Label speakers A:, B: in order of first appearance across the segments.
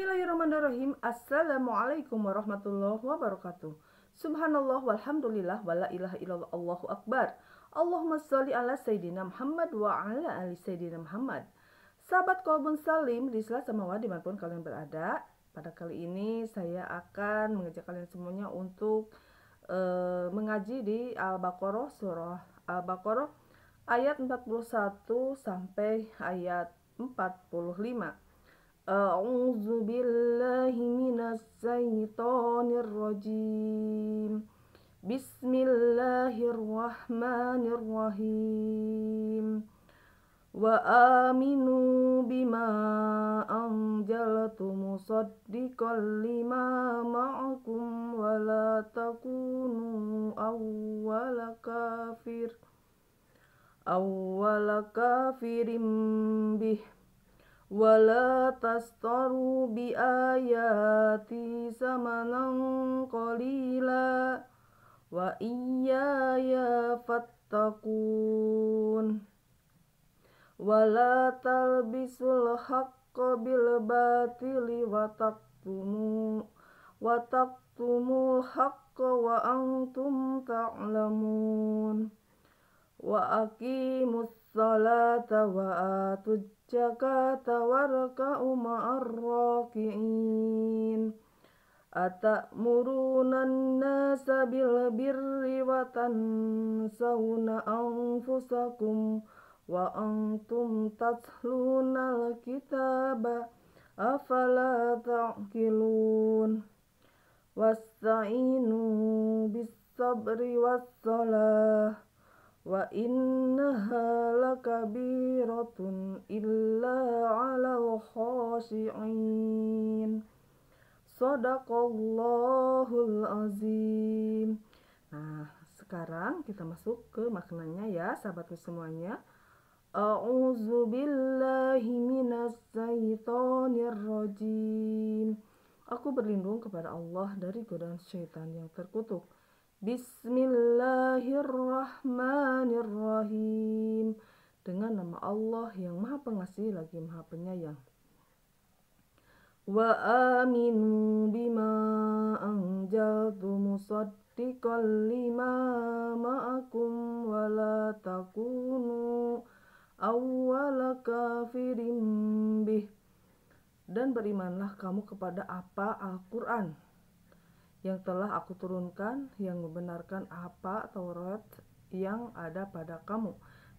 A: Bismillahirrahmanirrahim. Assalamualaikum warahmatullahi wabarakatuh. Subhanallah walhamdulillah wa la ilaha illallah Allahu akbar. Allahumma sholli ala Sayyidina Muhammad wa ala ali Sayyidina Muhammad. Sahabat Kolbun Salim di Selasa Mawar dimanapun kalian berada, pada kali ini saya akan mengajak kalian semuanya untuk mengaji di Al-Baqarah, surah Al-Baqarah ayat 41 sampai ayat 45. A'udzu billahi minas syaitonir rajim. Bismillahirrahmanirrahim. Wa aminu bima anjaltu musaddiqan lima ma'akum wa la takunu awwala kafirin bih wala tastaru bi ayati samanan qalila wa iyaya fattaqun wala talbisul haqqa bil batili wa taqtumul haqqa wa antum ta'lamun wa aqimus salata wa atuz zakata warka'u ma'ar raki'in. Atamuruna an-nasa bil birri wa tansawna anfusakum wa antum tatluna al-kitaba afala ta'qilun. Wasta'inu bis sabri was salah wa innaha lakabiratun illa 'alal khashi'in. Shadaqallahul azim. Nah, sekarang kita masuk ke maknanya ya, sahabatku semuanya. A'udzu billahi minas syaitonir rajim. Aku berlindung kepada Allah dari godaan syaitan yang terkutuk. Bismillahirrahmanirrahim. Dengan nama Allah yang Maha Pengasih lagi Maha Penyayang. Wa aminu bima anjaltu musaddiqan lima ma'akum wa la takunu awwala kafirin bih. Dan berimanlah kamu kepada apa Al-Quran yang telah aku turunkan, yang membenarkan apa Taurat yang ada pada kamu,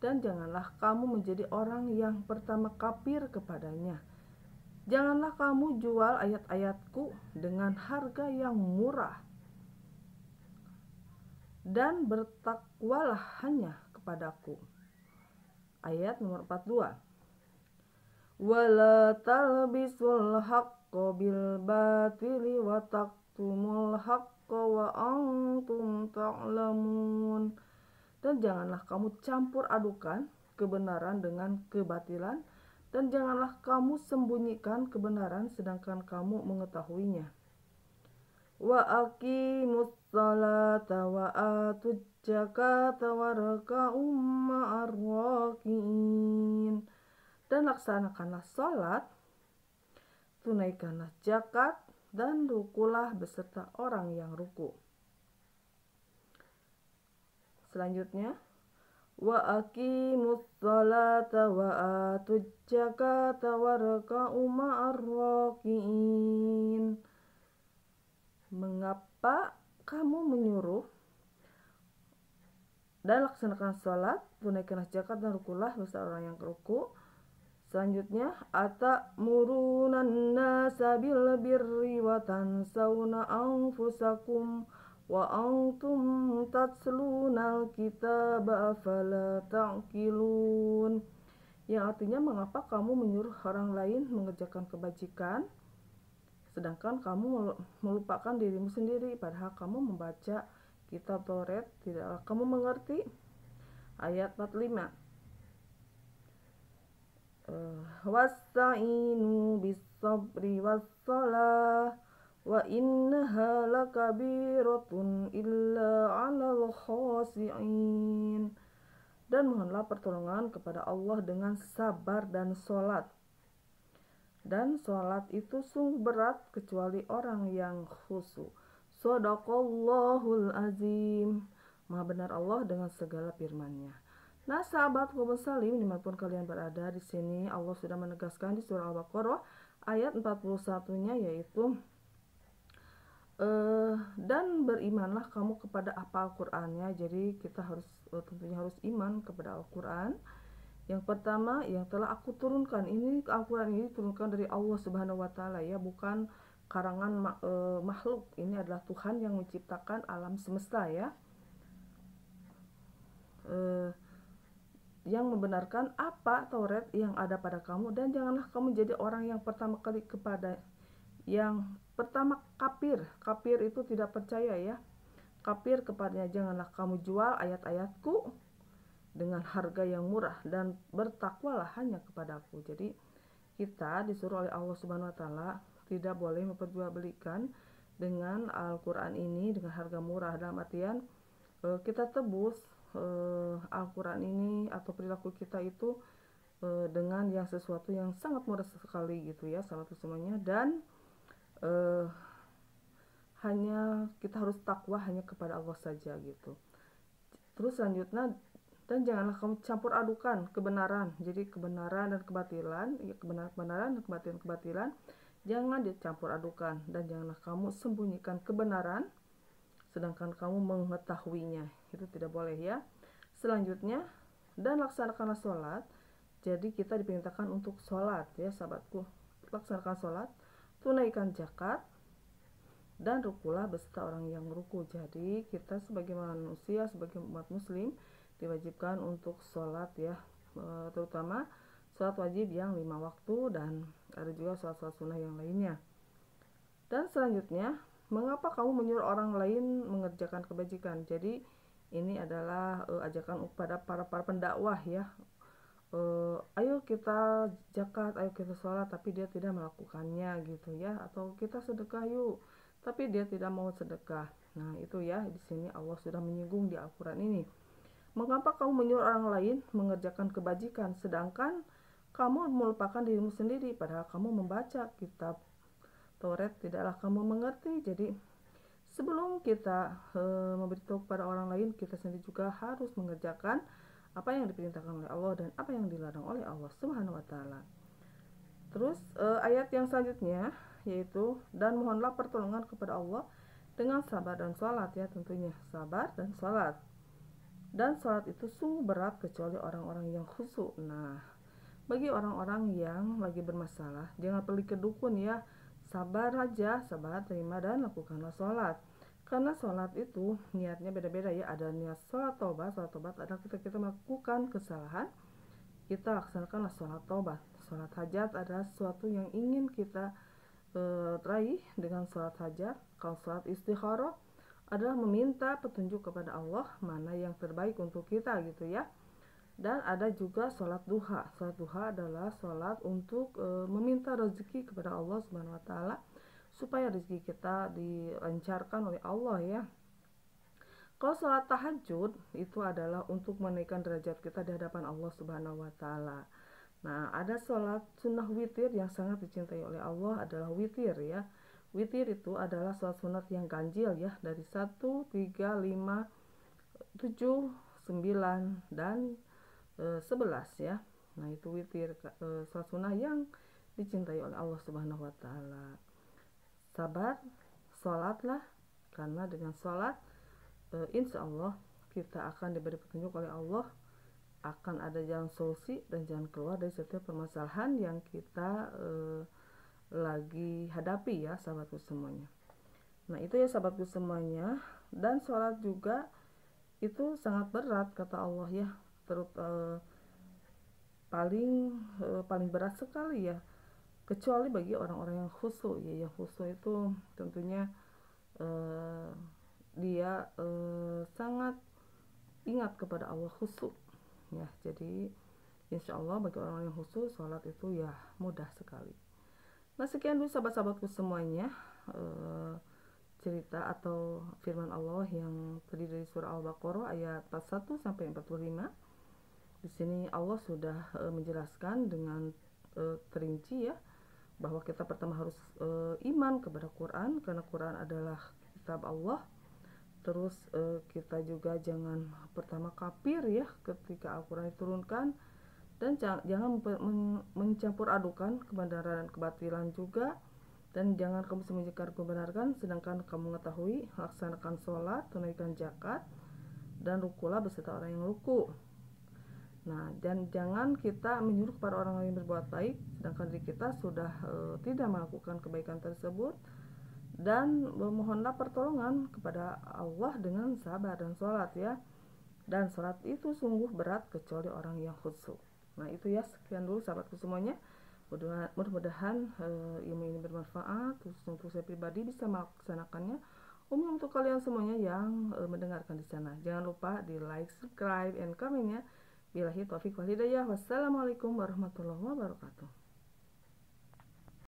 A: dan janganlah kamu menjadi orang yang pertama kafir kepadanya. Janganlah kamu jual ayat-ayatku dengan harga yang murah, dan bertakwalah hanya kepadaku. Ayat nomor 42. Wala talbisul haqqo bil batili wa tumul haqqa wa antum ta'lamun. Dan janganlah kamu campur adukan kebenaran dengan kebatilan, dan janganlah kamu sembunyikan kebenaran sedangkan kamu mengetahuinya. Wa aqimus salata wa atuz zakata warka'u ma'ar raki'in. Dan laksanakanlah salat, tunaikanlah zakat, dan rukulah beserta orang yang ruku. Selanjutnya, wa aqimus salata wa atuz zakata warka'u ma'ar raki'in. Mengapa kamu menyuruh dan laksanakan salat, tunaikanlah zakat, dan rukulah beserta orang yang ruku? Selanjutnya, atamuruna an-nasa bil birri wa tansawna anfusakum wa antum tatluna al-kitaba afala ta'qilun. Yang artinya, mengapa kamu menyuruh orang lain mengerjakan kebajikan sedangkan kamu melupakan dirimu sendiri, padahal kamu membaca kitab Taurat, tidaklah kamu mengerti? Ayat 45. Wasta'inu bis sabri was salah wa innaha lakabiratun illa 'alal khashi'in. Dan mohonlah pertolongan kepada Allah dengan sabar dan sholat. Dan sholat itu sungguh berat kecuali orang yang khusyuk. Shadaqallahul azim. Maha benar Allah dengan segala firman-Nya. Nah, sahabat kaum muslim dimanapun kalian berada, di sini Allah sudah menegaskan di surah Al-Baqarah ayat 41-nya, yaitu dan berimanlah kamu kepada apa Al-Qur'annya. Jadi kita harus tentunya harus iman kepada Al-Qur'an. Yang pertama, yang telah aku turunkan, ini Al-Quran ini turunkan dari Allah Subhanahu wa Ta'ala, ya, bukan karangan makhluk. Ini adalah Tuhan yang menciptakan alam semesta, ya, yang membenarkan apa Taurat yang ada pada kamu, dan janganlah kamu jadi orang yang pertama kali kepada yang pertama kafir. Kafir itu tidak percaya, ya, kafir kepadanya. Janganlah kamu jual ayat-ayatku dengan harga yang murah, dan bertakwalah hanya kepadaku. Jadi kita disuruh oleh Allah Subhanahu wa Ta'ala tidak boleh memperjualbelikan dengan Al-Quran ini dengan harga murah, dalam artian kita tebus Al-Quran ini atau perilaku kita itu dengan yang sesuatu yang sangat murah sekali, gitu ya, sahabat semuanya. Dan hanya kita harus takwa hanya kepada Allah saja, gitu. Terus selanjutnya, dan janganlah kamu campur adukan kebenaran. Jadi kebenaran dan kebatilan, ya, kebenaran dan kebatilan jangan dicampur adukan, dan janganlah kamu sembunyikan kebenaran sedangkan kamu mengetahuinya. Itu tidak boleh, ya. Selanjutnya, dan laksanakanlah sholat. Jadi kita diperintahkan untuk sholat, ya sahabatku. Laksanakan sholat, tunaikan zakat, dan rukulah beserta orang yang meruku. Jadi kita sebagai manusia, sebagai umat muslim diwajibkan untuk sholat, ya, terutama sholat wajib yang 5 waktu, dan ada juga sholat-sholat sunnah yang lainnya. Dan selanjutnya, mengapa kamu menyuruh orang lain mengerjakan kebajikan? Jadi ini adalah ajakan kepada para pendakwah, ya. Ayo kita zakat, ayo kita sholat, tapi dia tidak melakukannya, gitu ya. Atau kita sedekah yuk, tapi dia tidak mau sedekah. Nah itu, ya, di sini Allah sudah menyinggung di Al-Quran ini. Mengapa kamu menyuruh orang lain mengerjakan kebajikan sedangkan kamu melupakan dirimu sendiri? Padahal kamu membaca kitab Taurat tidaklah kamu mengerti. Jadi sebelum kita memberitahu kepada orang lain, kita sendiri juga harus mengerjakan apa yang diperintahkan oleh Allah dan apa yang dilarang oleh Allah Subhanahu wa Ta'ala. Terus ayat yang selanjutnya, yaitu dan mohonlah pertolongan kepada Allah dengan sabar dan sholat, ya, tentunya sabar dan sholat. Dan sholat itu sungguh berat kecuali orang-orang yang khusyuk. Nah, bagi orang-orang yang lagi bermasalah, jangan pergi ke dukun, ya. Sabar aja, sabar, terima, dan lakukanlah sholat. Karena sholat itu niatnya beda-beda, ya. Ada niat sholat tobat adalah ketika kita melakukan kesalahan, kita laksanakanlah sholat tobat. Sholat hajat adalah sesuatu yang ingin kita raih dengan sholat hajat. Kalau sholat istikharah adalah meminta petunjuk kepada Allah mana yang terbaik untuk kita, gitu ya. Dan ada juga sholat duha. Sholat duha adalah sholat untuk meminta rezeki kepada Allah Subhanahu wa Ta'ala supaya rezeki kita dilancarkan oleh Allah, ya. Kalau sholat tahajud itu adalah untuk menaikkan derajat kita di hadapan Allah Subhanahu wa Ta'ala. Nah, ada sholat sunnah witir yang sangat dicintai oleh Allah adalah witir, ya. Witir itu adalah sholat sunat yang ganjil, ya, dari 1, 3, 5, 7, 9, dan 11, ya. Nah itu witir, sholat sunnah yang dicintai oleh Allah Subhanahu wa Ta'ala. Sabar, sholatlah, karena dengan sholat insya Allah kita akan diberi petunjuk oleh Allah, akan ada jalan solusi dan jalan keluar dari setiap permasalahan yang kita lagi hadapi, ya sahabatku semuanya. Nah itu, ya sahabatku semuanya. Dan sholat juga itu sangat berat kata Allah, ya, paling berat sekali, ya, kecuali bagi orang-orang yang khusyuk, ya. Yang khusyuk itu tentunya dia sangat ingat kepada Allah, khusyuk, ya. Jadi insya Allah bagi orang yang khusyuk, sholat itu ya mudah sekali. Nah sekian dulu sahabat-sahabatku semuanya, cerita atau firman Allah yang terdiri dari surah Al-Baqarah ayat 41 sampai 45. Di sini Allah sudah menjelaskan dengan terinci, ya, bahwa kita pertama harus iman kepada Quran, karena Quran adalah kitab Allah. Terus kita juga jangan pertama kafir ya ketika Al-Quran diturunkan, dan jangan mencampur adukan kebenaran dan kebatilan juga. Dan jangan kamu sembunyikan kebenaran sedangkan kamu mengetahui. Laksanakan sholat, tunaikan zakat, dan rukulah beserta orang yang ruku. Nah, dan jangan kita menyuruh kepada orang lain berbuat baik sedangkan diri kita sudah tidak melakukan kebaikan tersebut. Dan memohonlah pertolongan kepada Allah dengan sabar dan sholat ya. Dan sholat itu sungguh berat kecuali orang yang khusyuk. Nah itu ya, sekian dulu sahabatku semuanya. Mudah-mudahan ilmu ini bermanfaat untuk saya pribadi, bisa melaksanakannya. Umum untuk kalian semuanya yang mendengarkan di sana. Jangan lupa di like, subscribe, and comment ya. Billahi taufiq wal hidayah. Wassalamualaikum warahmatullahi wabarakatuh.